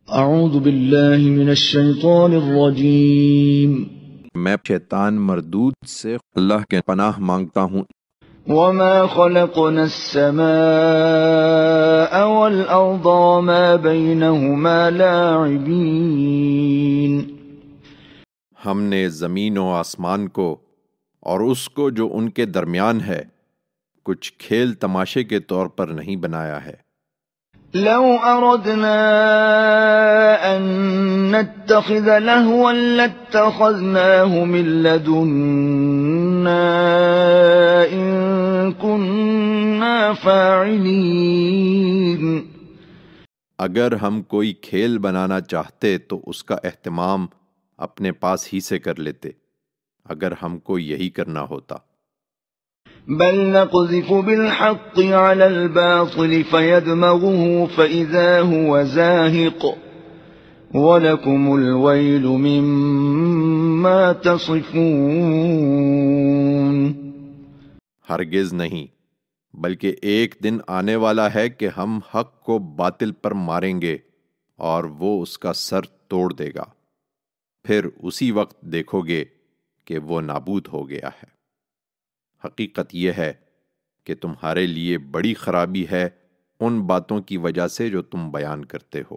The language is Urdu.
اعوذ باللہ من الشیطان الرجیم میں شیطان مردود سے اللہ کے پناہ مانگتا ہوں۔ وما خلقنا السماء والأرض وما بينهما لاعبین، ہم نے زمین و آسمان کو اور اس کو جو ان کے درمیان ہے کچھ کھیل تماشے کے طور پر نہیں بنایا ہے۔ لو اردنا ان نتخذ لهوا لاتخذناه من لدنا ان كنا فاعلین، اگر ہم کوئی کھیل بنانا چاہتے تو اس کا اہتمام اپنے پاس ہی سے کر لیتے اگر ہم کو یہی کرنا ہوتا۔ بل نقذف بالحق على الباطل فيدمغه فإذا هو زاهق ولكم الويل مما تصفون۔ ہرگز نہیں، بلکہ ایک دن آنے والا ہے کہ ہم حق کو باطل پر ماریں گے اور وہ اس کا سر توڑ دے گا، پھر اسی وقت دیکھو گے کہ وہ نابود ہو گیا ہے۔ حقیقت یہ ہے کہ تمہارے لیے بڑی خرابی ہے ان باتوں کی وجہ سے جو تم بیان کرتے ہو۔